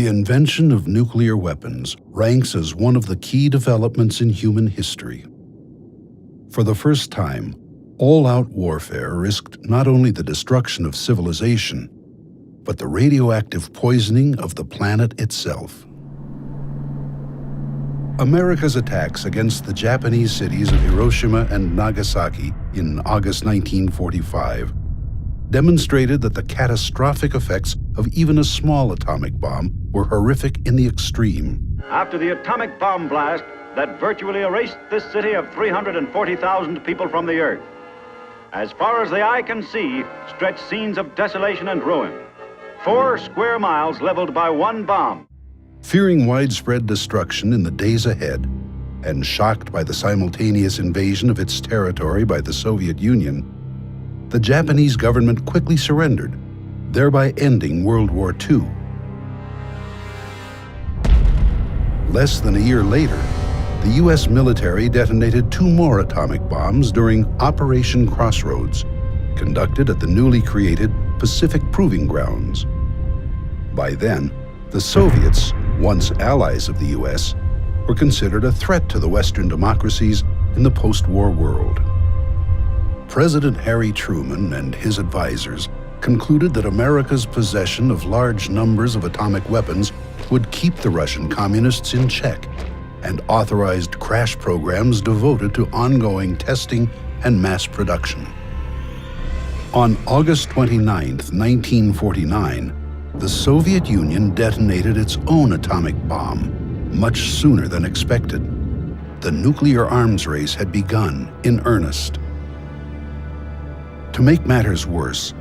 The invention of nuclear weapons ranks as one of the key developments in human history. For the first time, all-out warfare risked not only the destruction of civilization, but the radioactive poisoning of the planet itself. America's attacks against the Japanese cities of Hiroshima and Nagasaki in August 1945 demonstrated that the catastrophic effects of even a small atomic bomb were horrific in the extreme. After the atomic bomb blast that virtually erased this city of 340,000 people from the earth, as far as the eye can see stretch scenes of desolation and ruin. 4 square miles leveled by one bomb. Fearing widespread destruction in the days ahead, and shocked by the simultaneous invasion of its territory by the Soviet Union, the Japanese government quickly surrendered, thereby ending World War II. Less than a year later, the U.S. military detonated 2 more atomic bombs during Operation Crossroads, conducted at the newly created Pacific Proving Grounds. By then, the Soviets, once allies of the U.S., were considered a threat to the Western democracies in the post-war world. President Harry Truman and his advisors concluded that America's possession of large numbers of atomic weapons would keep the Russian communists in check, and authorized crash programs devoted to ongoing testing and mass production. On August 29, 1949, the Soviet Union detonated its own atomic bomb, much sooner than expected. The nuclear arms race had begun in earnest. To make matters worse,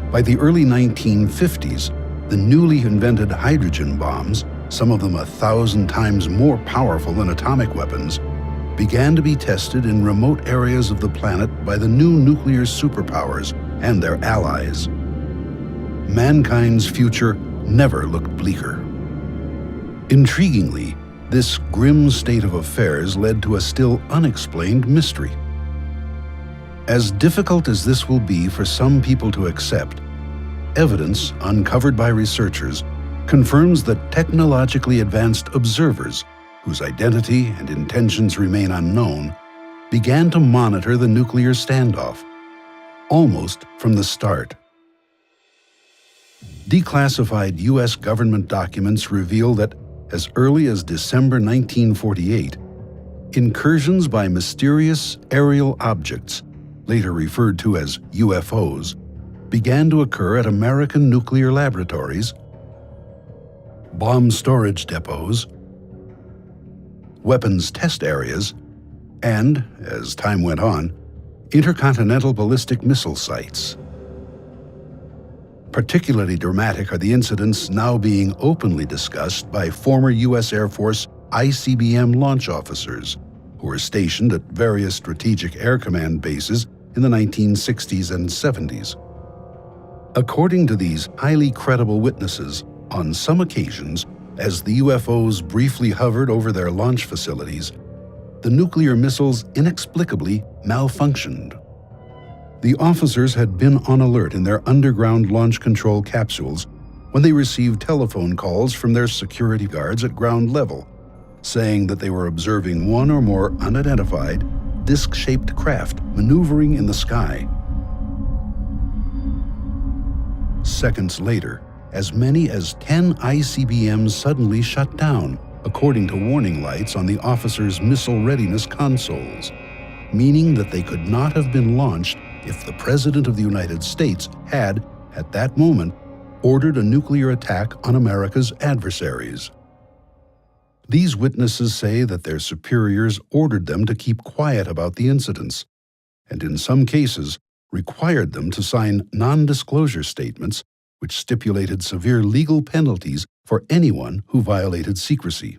by the early 1950s, the newly invented hydrogen bombs, some of them 1,000 times more powerful than atomic weapons, began to be tested in remote areas of the planet by the new nuclear superpowers and their allies. Mankind's future never looked bleaker. Intriguingly, this grim state of affairs led to a still unexplained mystery. As difficult as this will be for some people to accept, evidence uncovered by researchers confirms that technologically advanced observers, whose identity and intentions remain unknown, began to monitor the nuclear standoff, almost from the start. Declassified U.S. government documents reveal that as early as December 1948, incursions by mysterious aerial objects, later referred to as UFOs, began to occur at American nuclear laboratories, bomb storage depots, weapons test areas, and, as time went on, intercontinental ballistic missile sites. Particularly dramatic are the incidents now being openly discussed by former U.S. Air Force ICBM launch officers who were stationed at various Strategic Air Command bases in the 1960s and 70s. According to these highly credible witnesses, on some occasions, as the UFOs briefly hovered over their launch facilities, the nuclear missiles inexplicably malfunctioned. The officers had been on alert in their underground launch control capsules when they received telephone calls from their security guards at ground level, saying that they were observing one or more unidentified, disc-shaped craft maneuvering in the sky. Seconds later, as many as 10 ICBMs suddenly shut down, according to warning lights on the officers' missile readiness consoles, meaning that they could not have been launched if the President of the United States had, at that moment, ordered a nuclear attack on America's adversaries. These witnesses say that their superiors ordered them to keep quiet about the incidents, and in some cases required them to sign non-disclosure statements which stipulated severe legal penalties for anyone who violated secrecy.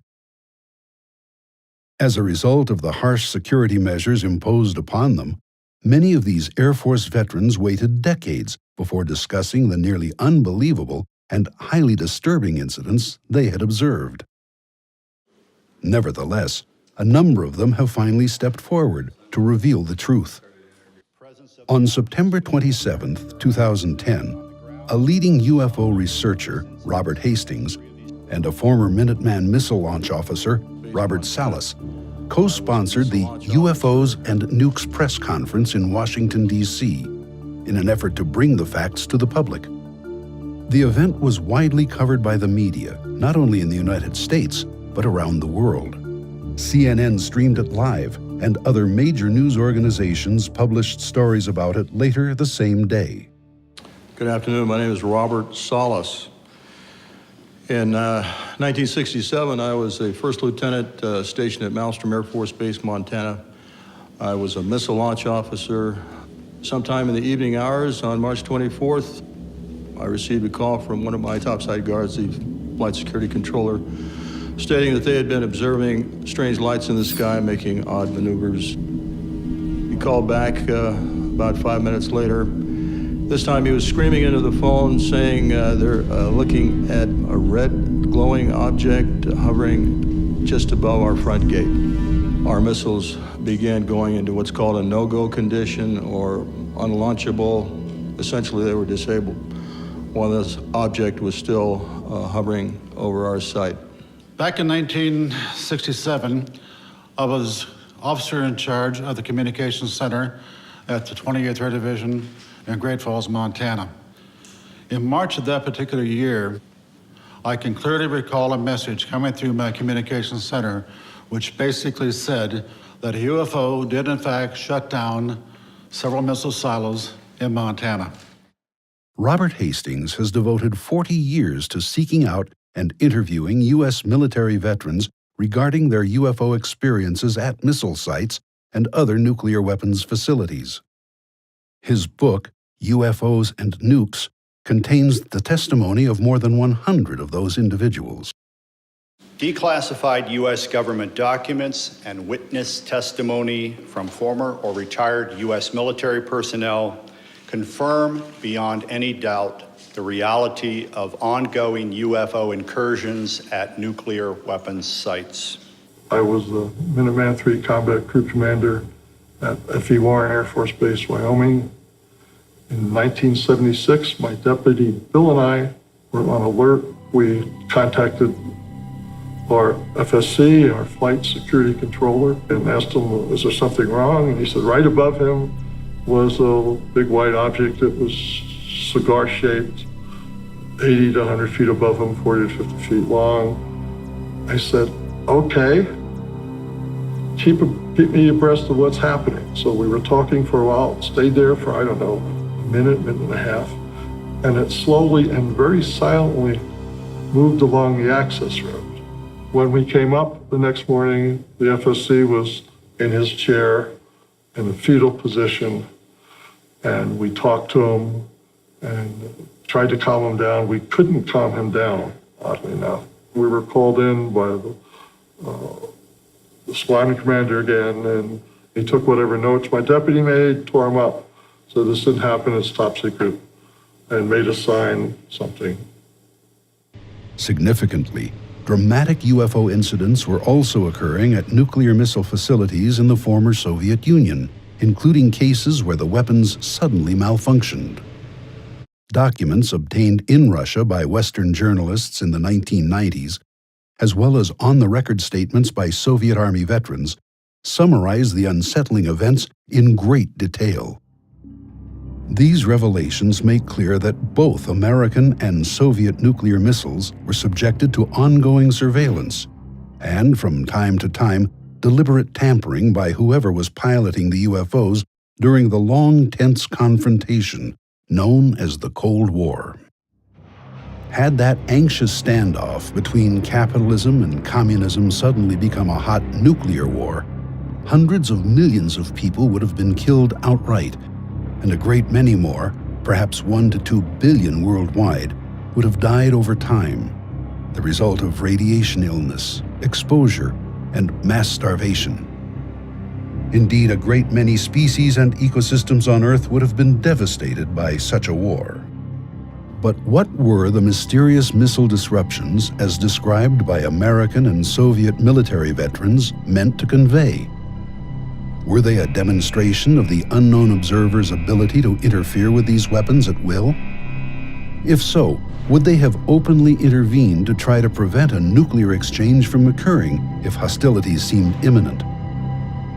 As a result of the harsh security measures imposed upon them, many of these Air Force veterans waited decades before discussing the nearly unbelievable and highly disturbing incidents they had observed. Nevertheless, a number of them have finally stepped forward to reveal the truth. On September 27, 2010, a leading UFO researcher, Robert Hastings, and a former Minuteman missile launch officer, Robert Salas, co-sponsored the UFOs and Nukes press conference in Washington, D.C., in an effort to bring the facts to the public. The event was widely covered by the media, not only in the United States, but around the world. CNN streamed it live, and other major news organizations published stories about it later the same day. Good afternoon. My name is Robert Salas. In 1967, I was a first lieutenant stationed at Malmstrom Air Force Base, Montana. I was a missile launch officer. Sometime in the evening hours on March 24th, I received a call from one of my topside guards, the flight security controller, stating that they had been observing strange lights in the sky making odd maneuvers. He called back about 5 minutes later. This time he was screaming into the phone saying they're looking at a red glowing object hovering just above our front gate. Our missiles began going into what's called a no-go condition or unlaunchable. Essentially, they were disabled while this object was still hovering over our site. Back in 1967, I was officer in charge of the Communications Center at the 28th Air Division in Great Falls, Montana. In March of that particular year, I can clearly recall a message coming through my Communications Center which basically said that a UFO did in fact shut down several missile silos in Montana. Robert Hastings has devoted 40 years to seeking out and interviewing U.S. military veterans regarding their UFO experiences at missile sites and other nuclear weapons facilities. His book, UFOs and Nukes, contains the testimony of more than 100 of those individuals. Declassified U.S. government documents and witness testimony from former or retired U.S. military personnel confirm beyond any doubt the reality of ongoing UFO incursions at nuclear weapons sites. I was the Minuteman III Combat Group Commander at F.E. Warren Air Force Base, Wyoming. In 1976, my deputy Bill and I were on alert. We contacted our FSC, our flight security controller, and asked him, is there something wrong? And he said right above him was a big white object that was cigar-shaped, 80 to 100 feet above him, 40 to 50 feet long. I said, okay, keep me abreast of what's happening. So we were talking for a while, stayed there for, I don't know, a minute and a half, and it slowly and very silently moved along the access road. When we came up the next morning, the FSC was in his chair in a fetal position, and we talked to him and tried to calm him down. We couldn't calm him down, oddly enough. We were called in by the squadron commander again, and he took whatever notes my deputy made, tore them up. So this didn't happen, it's top secret, and made us sign something. Significantly, dramatic UFO incidents were also occurring at nuclear missile facilities in the former Soviet Union, including cases where the weapons suddenly malfunctioned. Documents obtained in Russia by Western journalists in the 1990s, as well as on-the-record statements by Soviet Army veterans, summarize the unsettling events in great detail. These revelations make clear that both American and Soviet nuclear missiles were subjected to ongoing surveillance and, from time to time, deliberate tampering by whoever was piloting the UFOs during the long, tense confrontation known as the Cold War. Had that anxious standoff between capitalism and communism suddenly become a hot nuclear war, hundreds of millions of people would have been killed outright, and a great many more, perhaps 1 to 2 billion worldwide, would have died over time, the result of radiation illness, exposure, and mass starvation. Indeed, a great many species and ecosystems on Earth would have been devastated by such a war. But what were the mysterious missile disruptions, as described by American and Soviet military veterans, meant to convey? Were they a demonstration of the unknown observer's ability to interfere with these weapons at will? If so, would they have openly intervened to try to prevent a nuclear exchange from occurring if hostilities seemed imminent?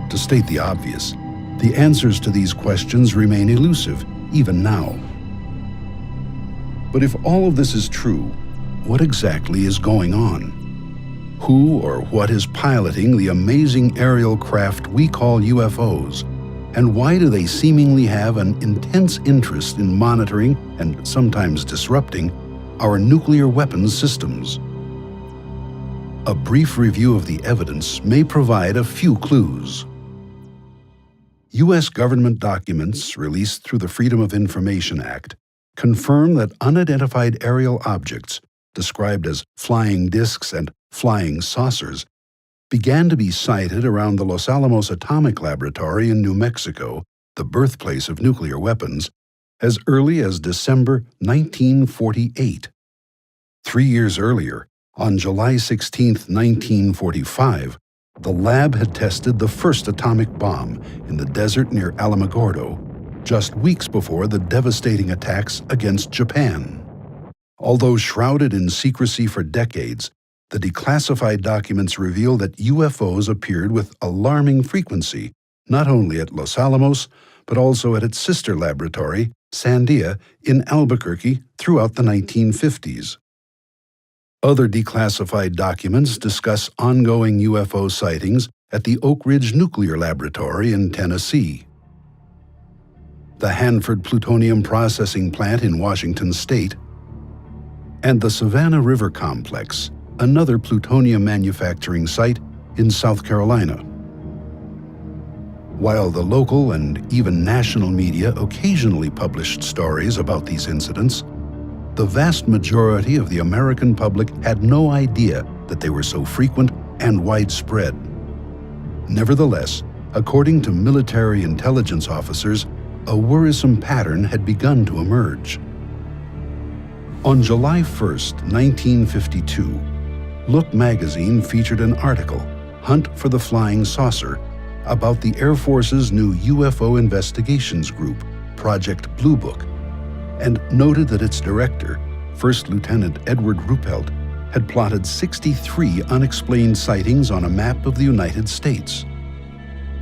To state the obvious, the answers to these questions remain elusive, even now. But if all of this is true, what exactly is going on? Who or what is piloting the amazing aerial craft we call UFOs? And why do they seemingly have an intense interest in monitoring and sometimes disrupting our nuclear weapons systems? A brief review of the evidence may provide a few clues. U.S. government documents released through the Freedom of Information Act confirm that unidentified aerial objects, described as flying discs and flying saucers, began to be sighted around the Los Alamos Atomic Laboratory in New Mexico, the birthplace of nuclear weapons, as early as December 1948. 3 years earlier, on July 16, 1945, the lab had tested the first atomic bomb in the desert near Alamogordo, just weeks before the devastating attacks against Japan. Although shrouded in secrecy for decades, the declassified documents reveal that UFOs appeared with alarming frequency, not only at Los Alamos, but also at its sister laboratory, Sandia, in Albuquerque throughout the 1950s. Other declassified documents discuss ongoing UFO sightings at the Oak Ridge Nuclear Laboratory in Tennessee, the Hanford Plutonium Processing Plant in Washington State, and the Savannah River Complex, another plutonium manufacturing site in South Carolina. While the local and even national media occasionally published stories about these incidents, the vast majority of the American public had no idea that they were so frequent and widespread. Nevertheless, according to military intelligence officers, a worrisome pattern had begun to emerge. On July 1, 1952, Look magazine featured an article, Hunt for the Flying Saucer, about the Air Force's new UFO investigations group, Project Blue Book, and noted that its director, First Lieutenant Edward Ruppelt, had plotted 63 unexplained sightings on a map of the United States.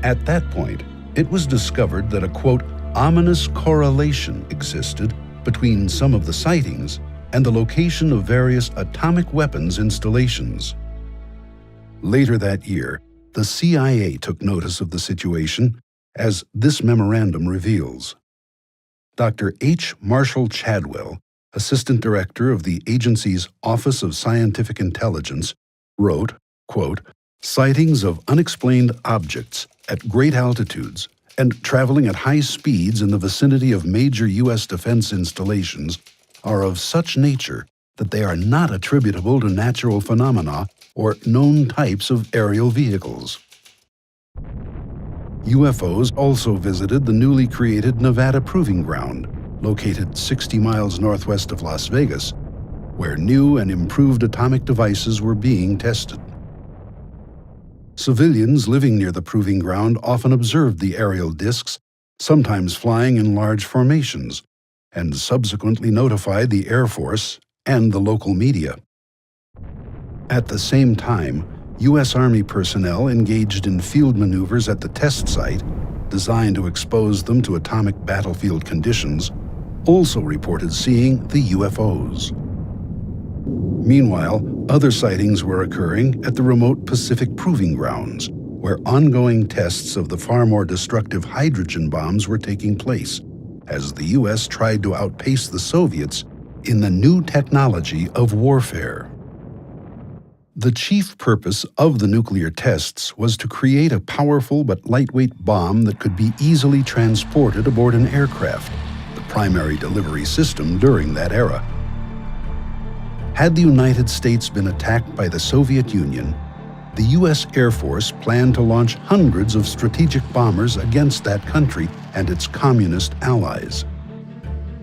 At that point, it was discovered that a, quote, ominous correlation existed between some of the sightings and the location of various atomic weapons installations. Later that year, the CIA took notice of the situation, as this memorandum reveals. Dr. H. Marshall Chadwell, Assistant Director of the agency's Office of Scientific Intelligence, wrote, quote, sightings of unexplained objects at great altitudes and traveling at high speeds in the vicinity of major U.S. defense installations are of such nature that they are not attributable to natural phenomena or known types of aerial vehicles. UFOs also visited the newly created Nevada Proving Ground, located 60 miles northwest of Las Vegas, where new and improved atomic devices were being tested. Civilians living near the proving ground often observed the aerial discs, sometimes flying in large formations, and subsequently notified the Air Force and the local media. At the same time, U.S. Army personnel engaged in field maneuvers at the test site, designed to expose them to atomic battlefield conditions, also reported seeing the UFOs. Meanwhile, other sightings were occurring at the remote Pacific Proving Grounds, where ongoing tests of the far more destructive hydrogen bombs were taking place, as the U.S. tried to outpace the Soviets in the new technology of warfare. The chief purpose of the nuclear tests was to create a powerful but lightweight bomb that could be easily transported aboard an aircraft, the primary delivery system during that era. Had the United States been attacked by the Soviet Union, the U.S. Air Force planned to launch hundreds of strategic bombers against that country and its communist allies.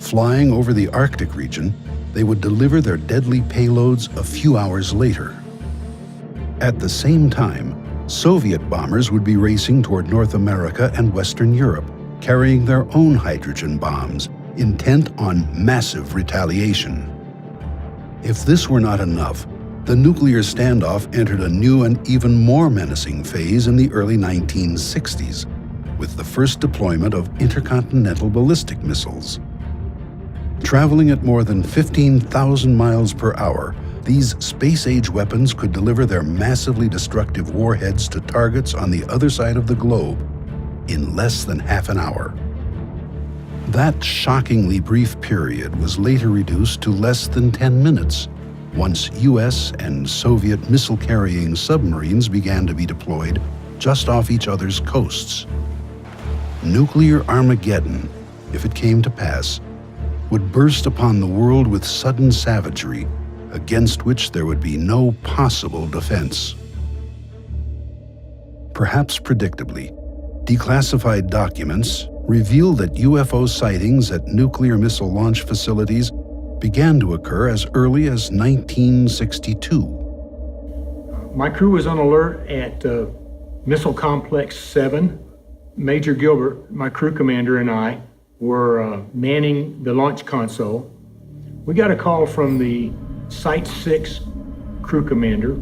Flying over the Arctic region, they would deliver their deadly payloads a few hours later. At the same time, Soviet bombers would be racing toward North America and Western Europe, carrying their own hydrogen bombs intent on massive retaliation. If this were not enough, the nuclear standoff entered a new and even more menacing phase in the early 1960s, with the first deployment of intercontinental ballistic missiles. Traveling at more than 15,000 miles per hour, these space-age weapons could deliver their massively destructive warheads to targets on the other side of the globe in less than half an hour. That shockingly brief period was later reduced to less than 10 minutes, once U.S. and Soviet missile-carrying submarines began to be deployed just off each other's coasts. Nuclear Armageddon, if it came to pass, would burst upon the world with sudden savagery, against which there would be no possible defense. Perhaps predictably, declassified documents reveal that UFO sightings at nuclear missile launch facilities began to occur as early as 1962. My crew was on alert at Missile Complex 7. Major Gilbert, my crew commander, and I were manning the launch console. We got a call from the Site 6 crew commander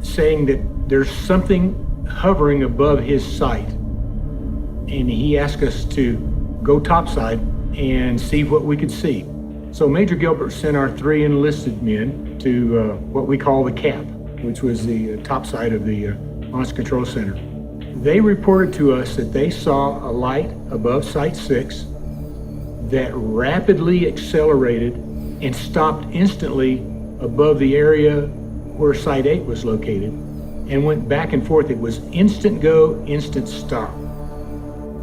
saying that there's something hovering above his site. And he asked us to go topside and see what we could see. So Major Gilbert sent our 3 enlisted men to what we call the CAP, which was the top side of the Launch Control Center. They reported to us that they saw a light above Site 6 that rapidly accelerated and stopped instantly above the area where Site 8 was located and went back and forth. It was instant go, instant stop.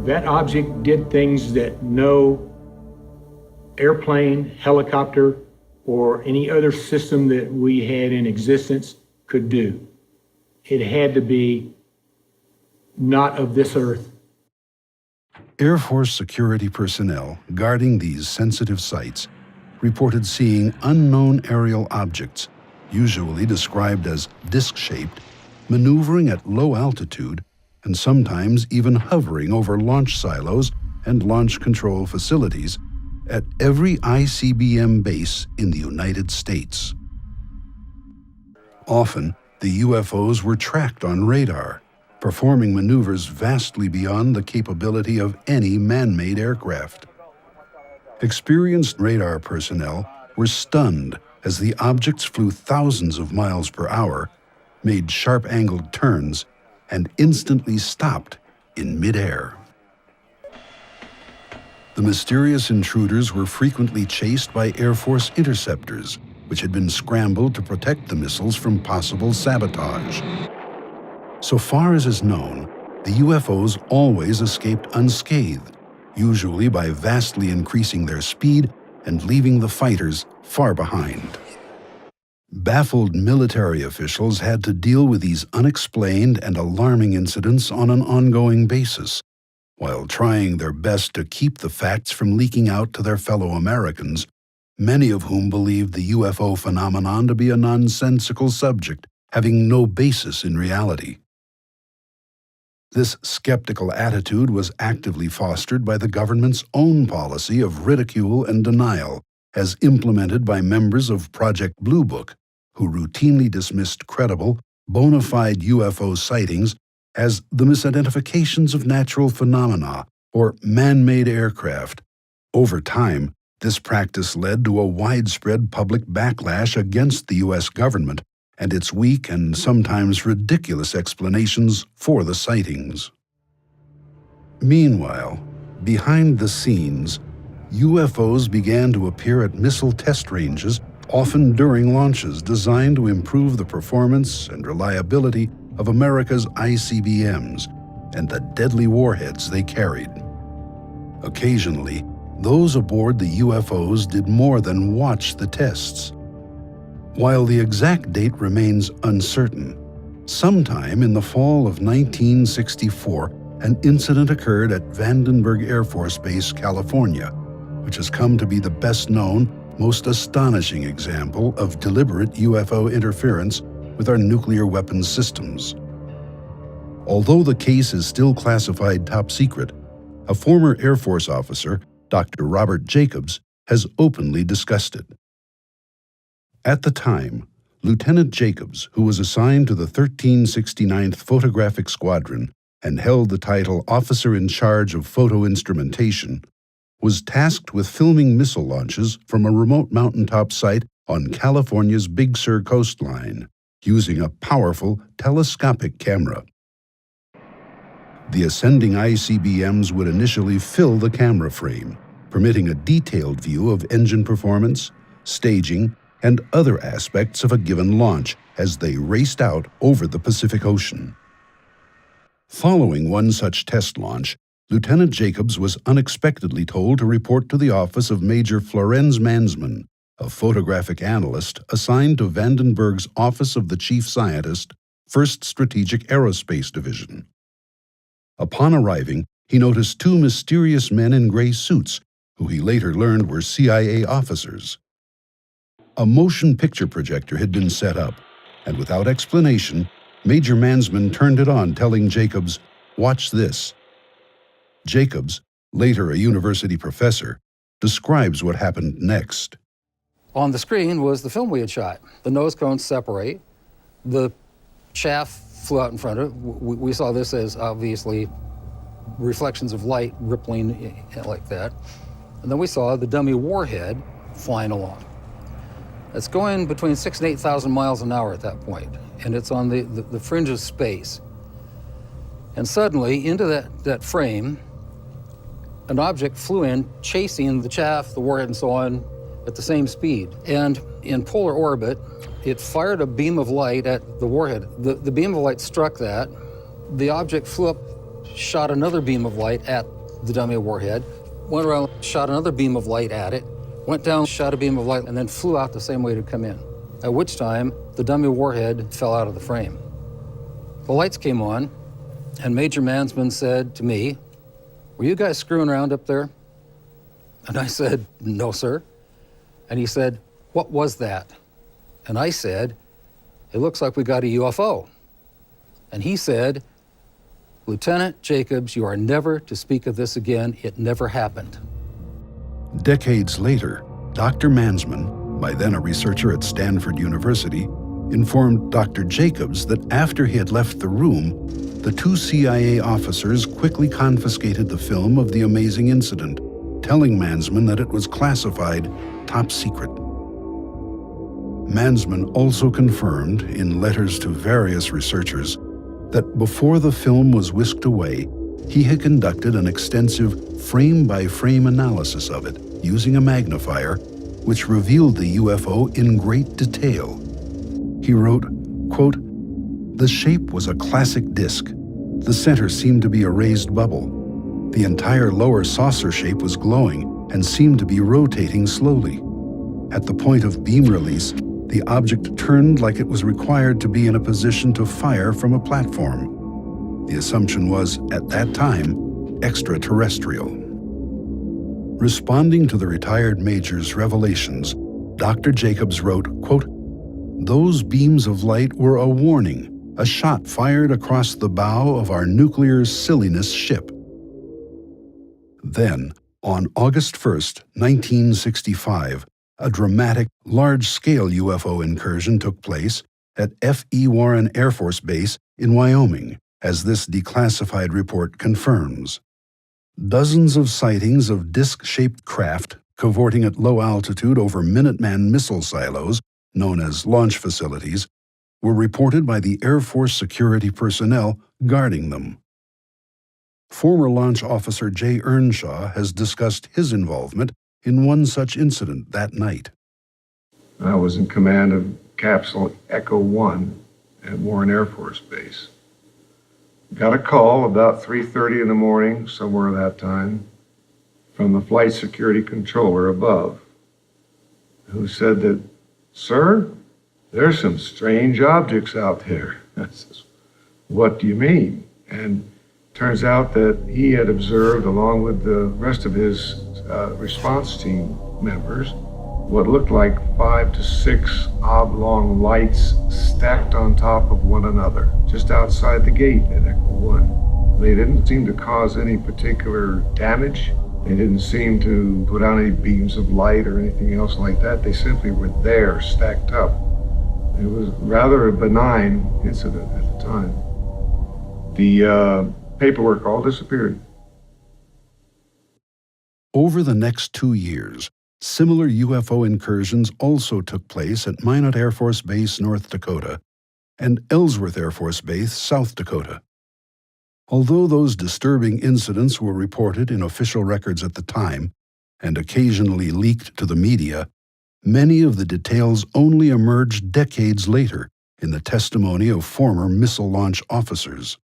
That object did things that no airplane, helicopter, or any other system that we had in existence could do. It had to be not of this earth. Air Force security personnel guarding these sensitive sites reported seeing unknown aerial objects, usually described as disc-shaped, maneuvering at low altitude and sometimes even hovering over launch silos and launch control facilities at every ICBM base in the United States. Often, the UFOs were tracked on radar, performing maneuvers vastly beyond the capability of any man-made aircraft. Experienced radar personnel were stunned as the objects flew thousands of miles per hour, made sharp-angled turns, and instantly stopped in midair. The mysterious intruders were frequently chased by Air Force interceptors, which had been scrambled to protect the missiles from possible sabotage. So far as is known, the UFOs always escaped unscathed, usually by vastly increasing their speed and leaving the fighters far behind. Baffled military officials had to deal with these unexplained and alarming incidents on an ongoing basis, while trying their best to keep the facts from leaking out to their fellow Americans, many of whom believed the UFO phenomenon to be a nonsensical subject having no basis in reality. This skeptical attitude was actively fostered by the government's own policy of ridicule and denial, as implemented by members of Project Blue Book, who routinely dismissed credible, bona fide UFO sightings as the misidentifications of natural phenomena or man-made aircraft. Over time, this practice led to a widespread public backlash against the U.S. government and its weak and sometimes ridiculous explanations for the sightings. Meanwhile, behind the scenes, UFOs began to appear at missile test ranges, often during launches designed to improve the performance and reliability of America's ICBMs and the deadly warheads they carried. Occasionally, those aboard the UFOs did more than watch the tests. While the exact date remains uncertain, sometime in the fall of 1964, an incident occurred at Vandenberg Air Force Base, California, which has come to be the best-known, most astonishing example of deliberate UFO interference with our nuclear weapons systems. Although the case is still classified top secret, a former Air Force officer, Dr. Robert Jacobs, has openly discussed it. At the time, Lieutenant Jacobs, who was assigned to the 1369th Photographic Squadron and held the title Officer in Charge of Photo Instrumentation, was tasked with filming missile launches from a remote mountaintop site on California's Big Sur coastline, using a powerful telescopic camera. The ascending ICBMs would initially fill the camera frame, permitting a detailed view of engine performance, staging, and other aspects of a given launch as they raced out over the Pacific Ocean. Following one such test launch, Lieutenant Jacobs was unexpectedly told to report to the office of Major Florenz Mansmann, a photographic analyst assigned to Vandenberg's Office of the Chief Scientist, 1st Strategic Aerospace Division. Upon arriving, he noticed two mysterious men in gray suits, who he later learned were CIA officers. A motion picture projector had been set up, and without explanation, Major Mansmann turned it on, telling Jacobs, "Watch this." Jacobs, later a university professor, describes what happened next. On the screen was the film we had shot. The nose cones separate. The chaff flew out in front of it. We saw this as obviously reflections of light rippling like that. And then we saw the dummy warhead flying along. It's going between 6,000 and 8,000 miles an hour at that point, and it's on the fringe of space. And suddenly, into that frame, an object flew in, chasing the chaff, the warhead, and so on, at the same speed. And in polar orbit, it fired a beam of light at the warhead. The beam of light struck that. The object flew up, shot another beam of light at the dummy warhead, went around, shot another beam of light at it, went down, shot a beam of light, and then flew out the same way it had come in, at which time the dummy warhead fell out of the frame. The lights came on, and Major Mansmann said to me, "Were you guys screwing around up there?" And I said, "No, sir." And he said, "What was that?" And I said, "It looks like we got a UFO." And he said, "Lieutenant Jacobs, you are never to speak of this again. It never happened." Decades later, Dr. Mansmann, by then a researcher at Stanford University, informed Dr. Jacobs that after he had left the room, the two CIA officers quickly confiscated the film of the amazing incident, telling Mansmann that it was classified top secret. Mansmann also confirmed, in letters to various researchers, that before the film was whisked away, he had conducted an extensive frame-by-frame analysis of it using a magnifier, which revealed the UFO in great detail. He wrote, quote, "The shape was a classic disc. The center seemed to be a raised bubble. The entire lower saucer shape was glowing and seemed to be rotating slowly. At the point of beam release, the object turned like it was required to be in a position to fire from a platform. The assumption was, at that time, extraterrestrial." Responding to the retired major's revelations, Dr. Jacobs wrote, quote, "Those beams of light were a warning, a shot fired across the bow of our nuclear silliness ship." Then, on August 1st, 1965, a dramatic, large-scale UFO incursion took place at F.E. Warren Air Force Base in Wyoming, as this declassified report confirms. Dozens of sightings of disc-shaped craft cavorting at low altitude over Minuteman missile silos, known as launch facilities, were reported by the Air Force security personnel guarding them. Former launch officer Jay Earnshaw has discussed his involvement in one such incident that night. I was in command of Capsule Echo 1 at Warren Air Force Base. Got a call about 3:30 in the morning, somewhere that time, from the flight security controller above, who said that, "Sir, there's some strange objects out there." I says, "What do you mean?" And turns out that he had observed, along with the rest of his response team members, what looked like 5 to 6 oblong lights stacked on top of one another, just outside the gate at Echo 1. They didn't seem to cause any particular damage They didn't seem to put out any beams of light or anything else like that. They simply were there, stacked up. It was rather a benign incident at the time. The paperwork all disappeared. Over the next 2 years, similar UFO incursions also took place at Minot Air Force Base, North Dakota, and Ellsworth Air Force Base, South Dakota. Although those disturbing incidents were reported in official records at the time and occasionally leaked to the media, many of the details only emerged decades later in the testimony of former missile launch officers.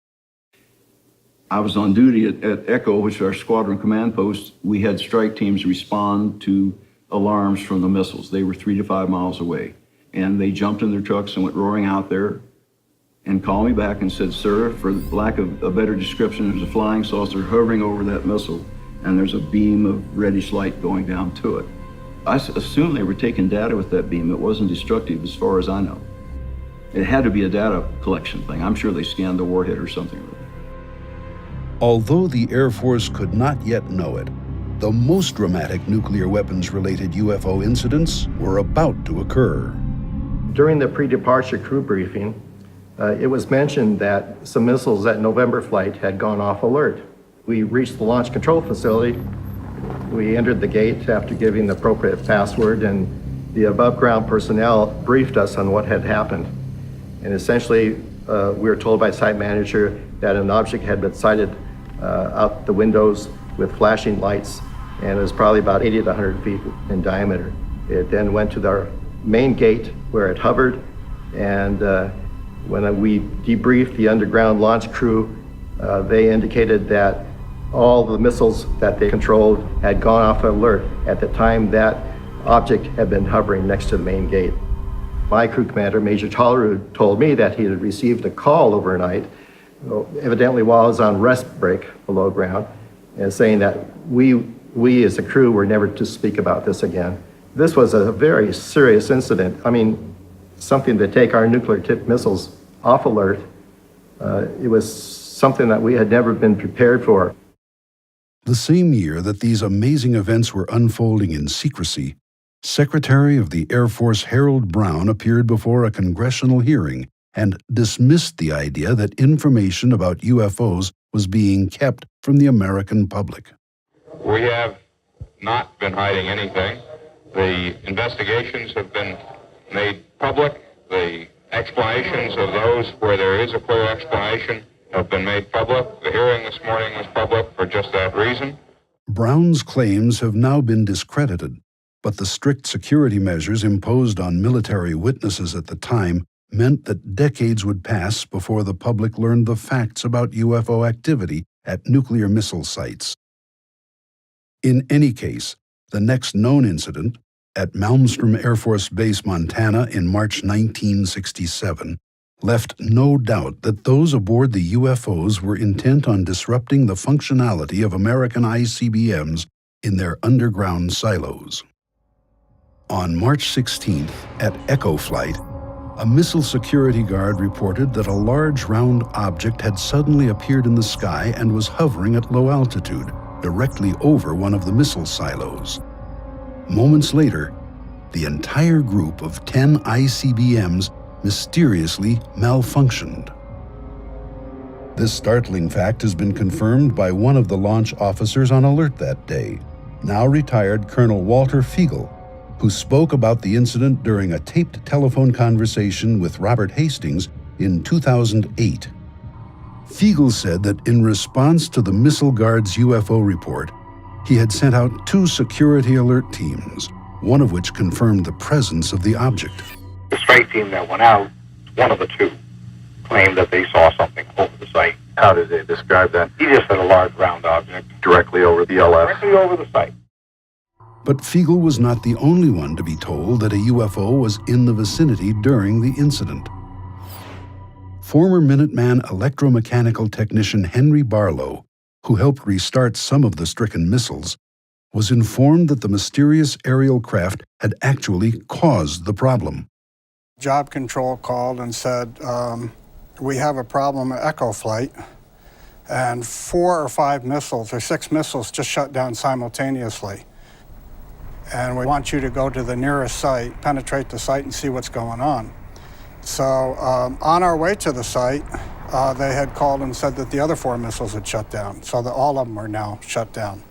I was on duty at Echo, which is our squadron command post. We had strike teams respond to alarms from the missiles. They were 3 to 5 miles away. And they jumped in their trucks and went roaring out there and called me back and said, "Sir, for lack of a better description, there's a flying saucer hovering over that missile, and there's a beam of reddish light going down to it." I assume they were taking data with that beam. It wasn't destructive as far as I know. It had to be a data collection thing. I'm sure they scanned the warhead or something. Although the Air Force could not yet know it, the most dramatic nuclear weapons-related UFO incidents were about to occur. During the pre-departure crew briefing, it was mentioned that some missiles that November flight had gone off alert. We reached the launch control facility. We entered the gate after giving the appropriate password, and the above-ground personnel briefed us on what had happened. And essentially, we were told by site manager that an object had been sighted out the windows with flashing lights, and it was probably about 80 to 100 feet in diameter. It then went to our main gate where it hovered, and when we debriefed the underground launch crew, they indicated that all the missiles that they controlled had gone off alert at the time that object had been hovering next to the main gate. My crew commander, Major Tollerud, told me that he had received a call overnight, evidently while I was on rest break below ground, and saying that we as a crew were never to speak about this again. This was a very serious incident. I mean, something to take our nuclear-tipped missiles off alert. It was something that we had never been prepared for. The same year that these amazing events were unfolding in secrecy, Secretary of the Air Force Harold Brown appeared before a congressional hearing and dismissed the idea that information about UFOs was being kept from the American public. We have not been hiding anything. The investigations have been made public. The explanations of those where there is a clear explanation have been made public. The hearing this morning was public for just that reason. Brown's claims have now been discredited, but the strict security measures imposed on military witnesses at the time meant that decades would pass before the public learned the facts about UFO activity at nuclear missile sites. In any case, the next known incident, at Malmstrom Air Force Base, Montana in March 1967, left no doubt that those aboard the UFOs were intent on disrupting the functionality of American ICBMs in their underground silos. On March 16th, at Echo Flight, a missile security guard reported that a large round object had suddenly appeared in the sky and was hovering at low altitude, directly over one of the missile silos. Moments later, the entire group of 10 ICBMs mysteriously malfunctioned. This startling fact has been confirmed by one of the launch officers on alert that day, now retired Colonel Walter Fiegel, who spoke about the incident during a taped telephone conversation with Robert Hastings in 2008. Fiegel said that in response to the missile guard's UFO report, he had sent out 2 security alert teams, one of which confirmed the presence of the object. The strike team that went out, one of the 2, claimed that they saw something over the site. How did they describe that? He just said a large round object. Directly over the LF? Directly over the site. But Fiegel was not the only one to be told that a UFO was in the vicinity during the incident. Former Minuteman electromechanical technician Henry Barlow, who helped restart some of the stricken missiles, was informed that the mysterious aerial craft had actually caused the problem. Job Control called and said, we have a problem at Echo Flight. and 4 or 5 missiles or 6 missiles just shut down simultaneously. And we want you to go to the nearest site, penetrate the site, and see what's going on. So on our way to the site, they had called and said that the other 4 missiles had shut down, so that all of them are now shut down.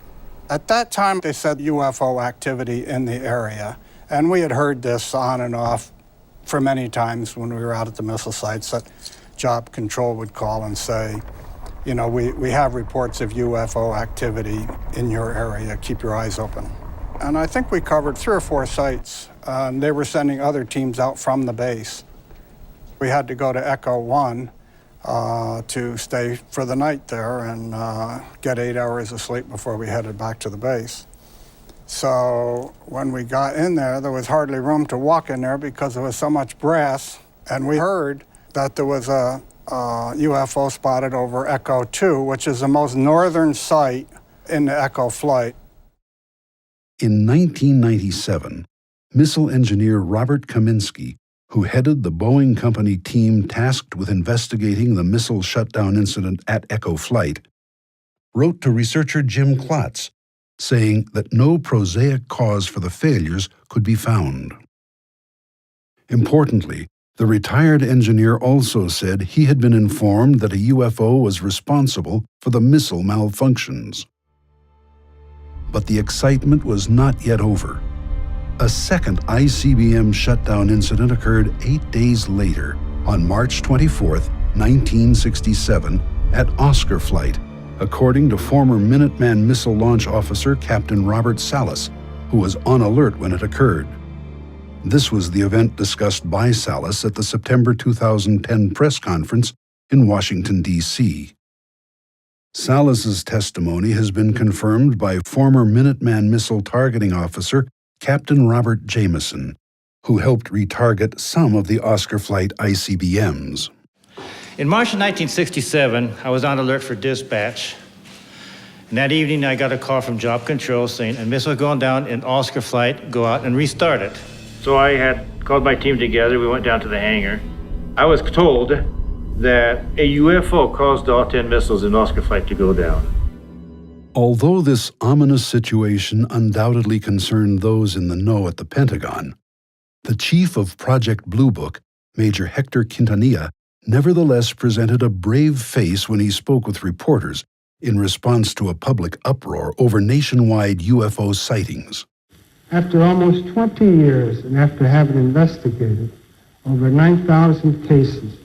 At that time, they said UFO activity in the area, and we had heard this on and off for many times when we were out at the missile sites that Job Control would call and say, you know, we have reports of UFO activity in your area, keep your eyes open. And I think we covered 3 or 4 sites, and they were sending other teams out from the base. We had to go to Echo 1 to stay for the night there and get 8 hours of sleep before we headed back to the base. So when we got in there was hardly room to walk in there because there was so much brass, and we heard that there was a UFO spotted over Echo 2, which is the most northern site in the Echo flight. In 1997, missile engineer Robert Kaminsky, who headed the Boeing Company team tasked with investigating the missile shutdown incident at Echo Flight, wrote to researcher Jim Klotz, saying that no prosaic cause for the failures could be found. Importantly, the retired engineer also said he had been informed that a UFO was responsible for the missile malfunctions. But the excitement was not yet over. A second ICBM shutdown incident occurred 8 days later, on March 24, 1967, at Oscar Flight, according to former Minuteman missile launch officer Captain Robert Salas, who was on alert when it occurred. This was the event discussed by Salas at the September 2010 press conference in Washington, D.C. Salas's testimony has been confirmed by former Minuteman missile targeting officer Captain Robert Jameson, who helped retarget some of the Oscar Flight ICBMs. In March of 1967, I was on alert for dispatch. And that evening, I got a call from Job Control saying a missile going down in Oscar Flight, go out and restart it. So I had called my team together. We went down to the hangar. I was told that a UFO caused all 10 missiles in Oscar Flight to go down. Although this ominous situation undoubtedly concerned those in the know at the Pentagon, the chief of Project Blue Book, Major Hector Quintanilla, nevertheless presented a brave face when he spoke with reporters in response to a public uproar over nationwide UFO sightings. After almost 20 years and after having investigated over 9,000 cases,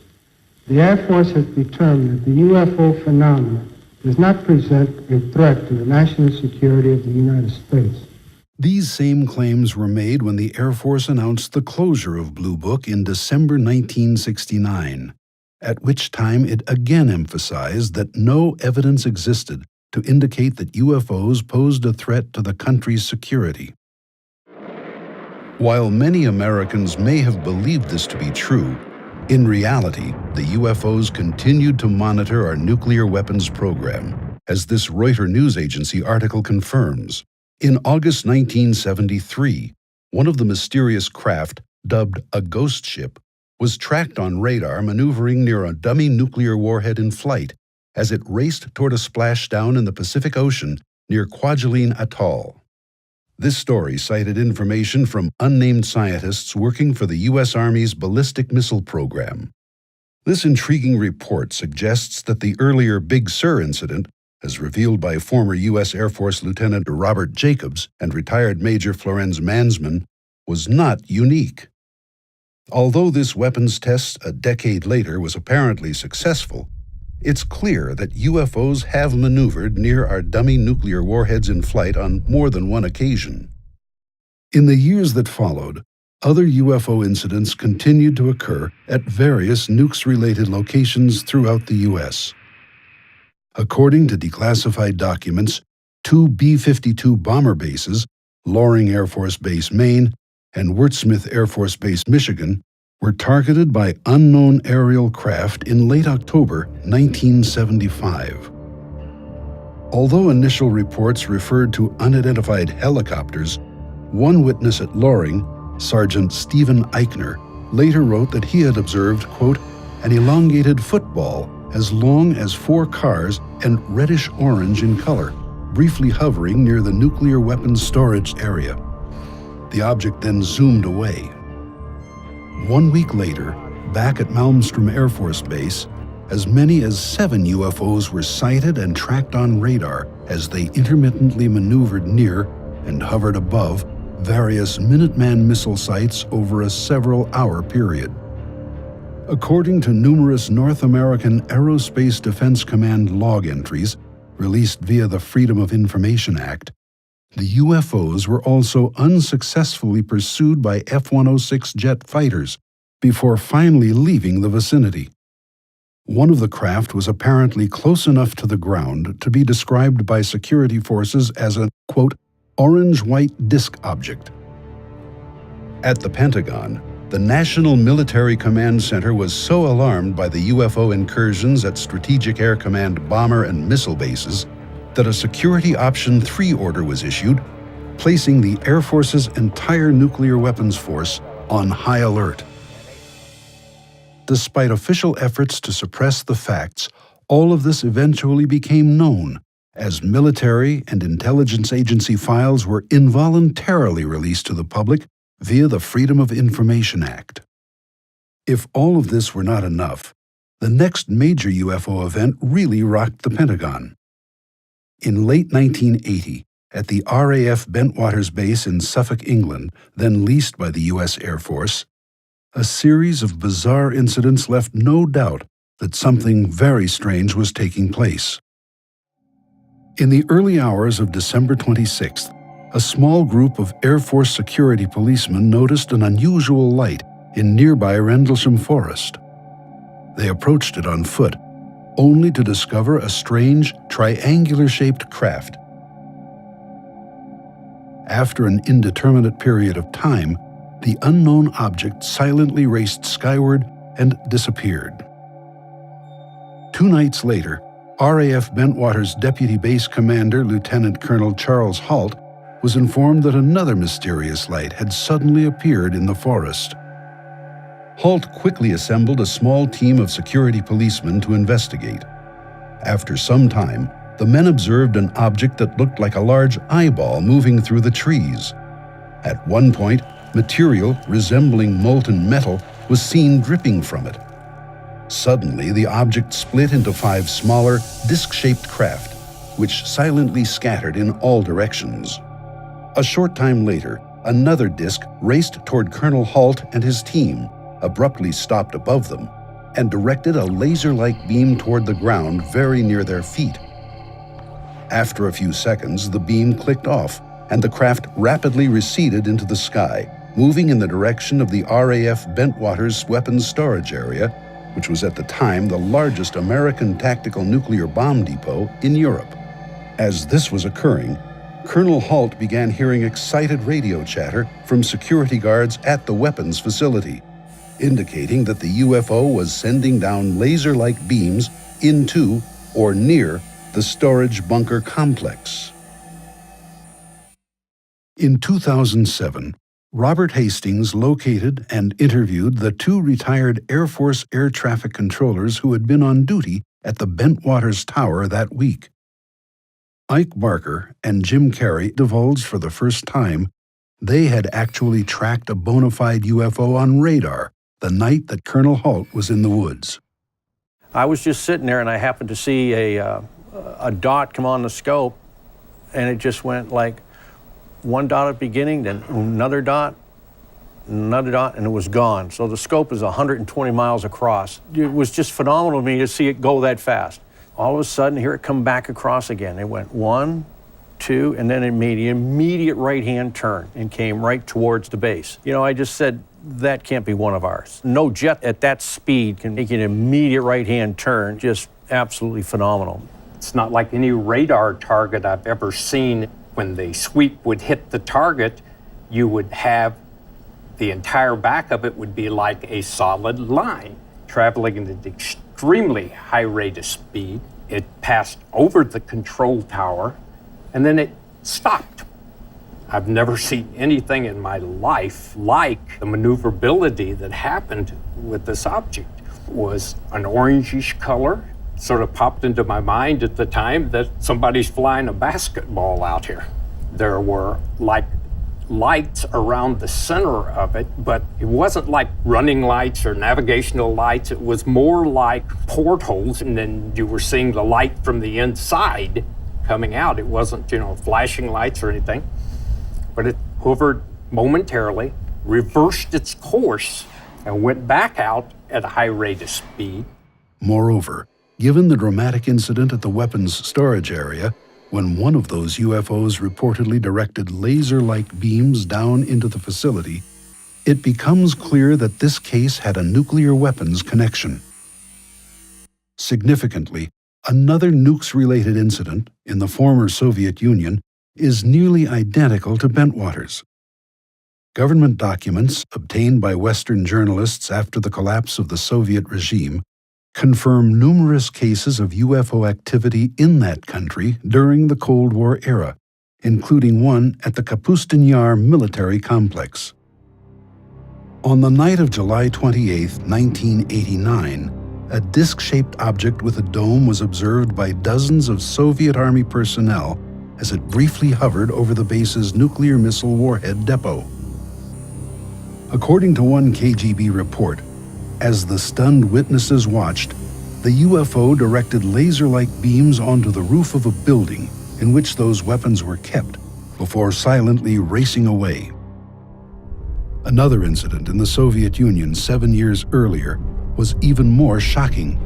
the Air Force has determined that the UFO phenomenon does not present a threat to the national security of the United States. These same claims were made when the Air Force announced the closure of Blue Book in December 1969, at which time it again emphasized that no evidence existed to indicate that UFOs posed a threat to the country's security. While many Americans may have believed this to be true, in reality, the UFOs continued to monitor our nuclear weapons program, as this Reuters news agency article confirms. In August 1973, one of the mysterious craft, dubbed a ghost ship, was tracked on radar maneuvering near a dummy nuclear warhead in flight as it raced toward a splashdown in the Pacific Ocean near Kwajalein Atoll. This story cited information from unnamed scientists working for the U.S. Army's ballistic missile program. This intriguing report suggests that the earlier Big Sur incident, as revealed by former U.S. Air Force Lieutenant Robert Jacobs and retired Major Florenz Mansman, was not unique. Although this weapons test a decade later was apparently successful, it's clear that UFOs have maneuvered near our dummy nuclear warheads in flight on more than one occasion. In the years that followed, other UFO incidents continued to occur at various nukes-related locations throughout the U.S. According to declassified documents, 2 B-52 bomber bases, Loring Air Force Base, Maine, and Wurtsmith Air Force Base, Michigan, were targeted by unknown aerial craft in late October 1975. Although initial reports referred to unidentified helicopters, one witness at Loring, Sergeant Stephen Eichner, later wrote that he had observed, quote, an elongated football as long as 4 cars and reddish-orange in color, briefly hovering near the nuclear weapons storage area. The object then zoomed away. 1 week later, back at Malmstrom Air Force Base, as many as 7 UFOs were sighted and tracked on radar as they intermittently maneuvered near and hovered above various Minuteman missile sites over a several-hour period. According to numerous North American Aerospace Defense Command log entries released via the Freedom of Information Act, the UFOs were also unsuccessfully pursued by F-106 jet fighters before finally leaving the vicinity. One of the craft was apparently close enough to the ground to be described by security forces as a, quote, orange-white disk object. At the Pentagon, the National Military Command Center was so alarmed by the UFO incursions at Strategic Air Command bomber and missile bases that a Security Option 3 order was issued, placing the Air Force's entire nuclear weapons force on high alert. Despite official efforts to suppress the facts, all of this eventually became known as military and intelligence agency files were involuntarily released to the public via the Freedom of Information Act. If all of this were not enough, the next major UFO event really rocked the Pentagon. In late 1980, at the RAF Bentwaters Base in Suffolk, England, then leased by the U.S. Air Force, a series of bizarre incidents left no doubt that something very strange was taking place. In the early hours of December 26th, a small group of Air Force security policemen noticed an unusual light in nearby Rendlesham Forest. They approached it on foot, only to discover a strange, triangular-shaped craft. After an indeterminate period of time, the unknown object silently raced skyward and disappeared. 2 nights later, RAF Bentwaters Deputy Base Commander Lieutenant Colonel Charles Halt was informed that another mysterious light had suddenly appeared in the forest. Halt quickly assembled a small team of security policemen to investigate. After some time, the men observed an object that looked like a large eyeball moving through the trees. At one point, material resembling molten metal was seen dripping from it. Suddenly, the object split into 5 smaller, disc-shaped craft, which silently scattered in all directions. A short time later, another disc raced toward Colonel Halt and his team, abruptly stopped above them, and directed a laser-like beam toward the ground very near their feet. After a few seconds, the beam clicked off, and the craft rapidly receded into the sky, moving in the direction of the RAF Bentwaters weapons storage area, which was at the time the largest American tactical nuclear bomb depot in Europe. As this was occurring, Colonel Halt began hearing excited radio chatter from security guards at the weapons facility, indicating that the UFO was sending down laser-like beams into or near the storage bunker complex. In 2007, Robert Hastings located and interviewed the 2 retired Air Force air traffic controllers who had been on duty at the Bentwaters Tower that week. Ike Barker and Jim Carey divulged for the first time they had actually tracked a bona fide UFO on radar the night that Colonel Halt was in the woods. I was just sitting there and I happened to see a dot come on the scope, and it just went like one dot at the beginning, then another dot, and it was gone. So the scope is 120 miles across. It was just phenomenal to me to see it go that fast. All of a sudden, here it come back across again. It went 1, 2, and then it made an immediate right-hand turn and came right towards the base. You know, I just said, that can't be one of ours. No jet at that speed can make an immediate right-hand turn. Just absolutely phenomenal. It's not like any radar target I've ever seen. When the sweep would hit the target, you would have the entire back of it would be like a solid line, traveling at an extremely high rate of speed. It passed over the control tower, and then it stopped. I've never seen anything in my life like the maneuverability that happened with this object. It was an orangish color, sort of popped into my mind at the time that somebody's flying a basketball out here. There were like lights around the center of it, but it wasn't like running lights or navigational lights. It was more like portholes, and then you were seeing the light from the inside coming out. It wasn't, flashing lights or anything, but it hovered momentarily, reversed its course, and went back out at a high rate of speed. Moreover, given the dramatic incident at the weapons storage area, when one of those UFOs reportedly directed laser-like beams down into the facility, it becomes clear that this case had a nuclear weapons connection. Significantly, another nukes-related incident in the former Soviet Union is nearly identical to Bentwaters. Government documents obtained by Western journalists after the collapse of the Soviet regime confirm numerous cases of UFO activity in that country during the Cold War era, including one at the Kapustin Yar military complex. On the night of July 28, 1989, a disc-shaped object with a dome was observed by dozens of Soviet Army personnel as it briefly hovered over the base's nuclear missile warhead depot. According to one KGB report, as the stunned witnesses watched, the UFO directed laser-like beams onto the roof of a building in which those weapons were kept before silently racing away. Another incident in the Soviet Union 7 years earlier was even more shocking.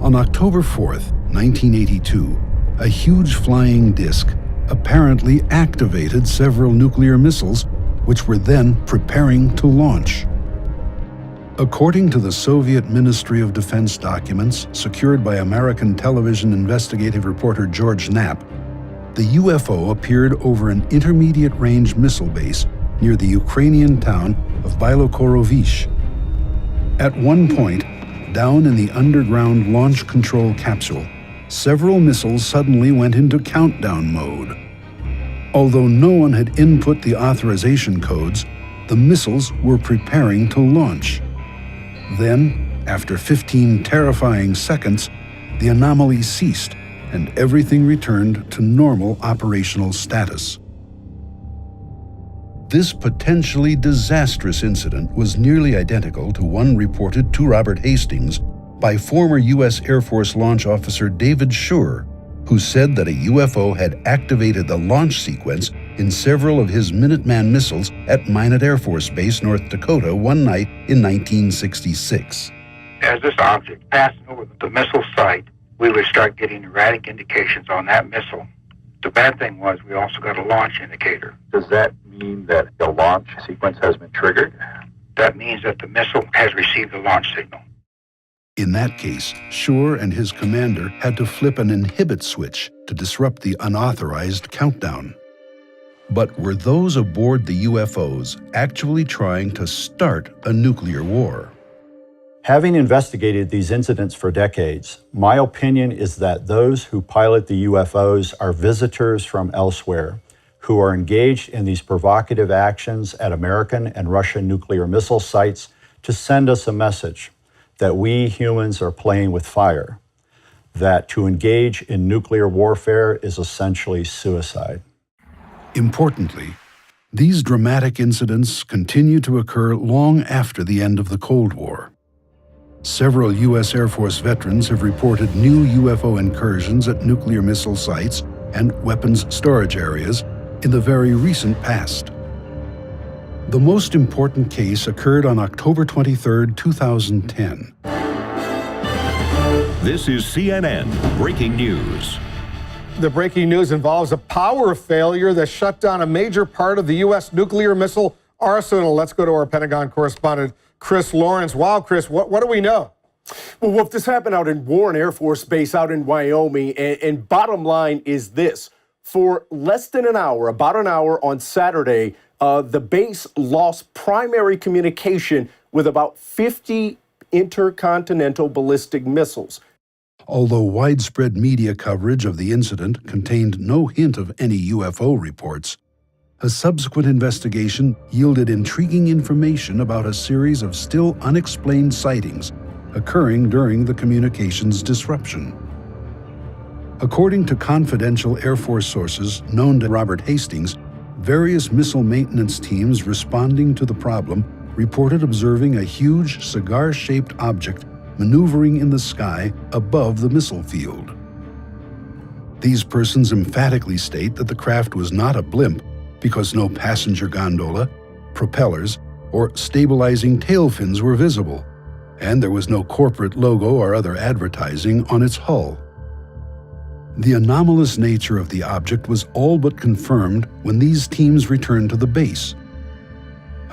On October 4th, 1982, a huge flying disc apparently activated several nuclear missiles, which were then preparing to launch. According to the Soviet Ministry of Defense documents secured by American television investigative reporter George Knapp, the UFO appeared over an intermediate-range missile base near the Ukrainian town of Bielokorovish. At one point, down in the underground launch control capsule, several missiles suddenly went into countdown mode. Although no one had input the authorization codes, the missiles were preparing to launch. Then, after 15 terrifying seconds, the anomaly ceased and everything returned to normal operational status. This potentially disastrous incident was nearly identical to one reported to Robert Hastings by former U.S. Air Force launch officer David Schur, who said that a UFO had activated the launch sequence in several of his Minuteman missiles at Minot Air Force Base, North Dakota, one night in 1966. As this object passed over the missile site, we would start getting erratic indications on that missile. The bad thing was we also got a launch indicator. Does that mean that the launch sequence has been triggered? That means that the missile has received the launch signal. In that case, Schur and his commander had to flip an inhibit switch to disrupt the unauthorized countdown. But were those aboard the UFOs actually trying to start a nuclear war? Having investigated these incidents for decades, my opinion is that those who pilot the UFOs are visitors from elsewhere who are engaged in these provocative actions at American and Russian nuclear missile sites to send us a message that we humans are playing with fire, that to engage in nuclear warfare is essentially suicide. Importantly, these dramatic incidents continue to occur long after the end of the Cold War. Several U.S. Air Force veterans have reported new UFO incursions at nuclear missile sites and weapons storage areas in the very recent past. The most important case occurred on October 23, 2010. This is CNN Breaking News. The breaking news involves a power failure that shut down a major part of the U.S. nuclear missile arsenal. Let's go to our Pentagon correspondent, Chris Lawrence. Wow, Chris, what do we know? Well, Wolf, this happened out in Warren Air Force Base out in Wyoming, and bottom line is this. For less than an hour, about an hour on Saturday, the base lost primary communication with about 50 intercontinental ballistic missiles. Although widespread media coverage of the incident contained no hint of any UFO reports, a subsequent investigation yielded intriguing information about a series of still unexplained sightings occurring during the communications disruption. According to confidential Air Force sources known to Robert Hastings, various missile maintenance teams responding to the problem reported observing a huge cigar-shaped object maneuvering in the sky above the missile field. These persons emphatically state that the craft was not a blimp because no passenger gondola, propellers, or stabilizing tail fins were visible, and there was no corporate logo or other advertising on its hull. The anomalous nature of the object was all but confirmed when these teams returned to the base.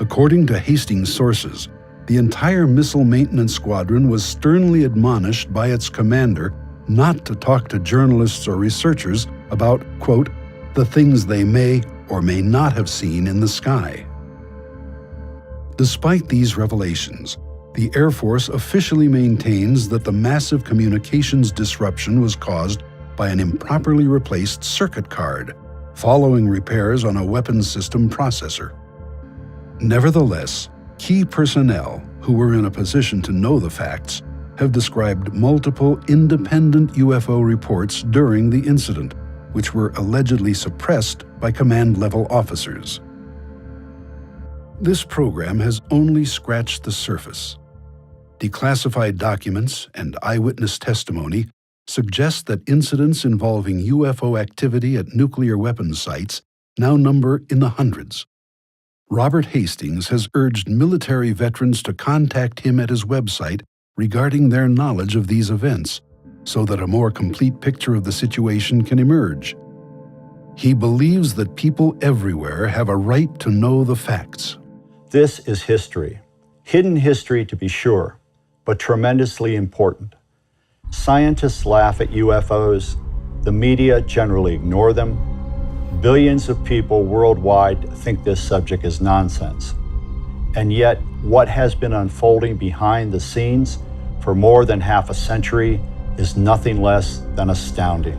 According to Hastings sources, the entire missile maintenance squadron was sternly admonished by its commander not to talk to journalists or researchers about, quote, the things they may or may not have seen in the sky. Despite these revelations, the Air Force officially maintains that the massive communications disruption was caused by an improperly replaced circuit card, following repairs on a weapons system processor. Nevertheless, key personnel who were in a position to know the facts have described multiple independent UFO reports during the incident, which were allegedly suppressed by command-level officers. This program has only scratched the surface. Declassified documents and eyewitness testimony suggest that incidents involving UFO activity at nuclear weapons sites now number in the hundreds. Robert Hastings has urged military veterans to contact him at his website regarding their knowledge of these events, so that a more complete picture of the situation can emerge. He believes that people everywhere have a right to know the facts. This is history. Hidden history, to be sure, but tremendously important. Scientists laugh at UFOs. The media generally ignore them. Billions of people worldwide think this subject is nonsense. And yet, what has been unfolding behind the scenes for more than half a century is nothing less than astounding.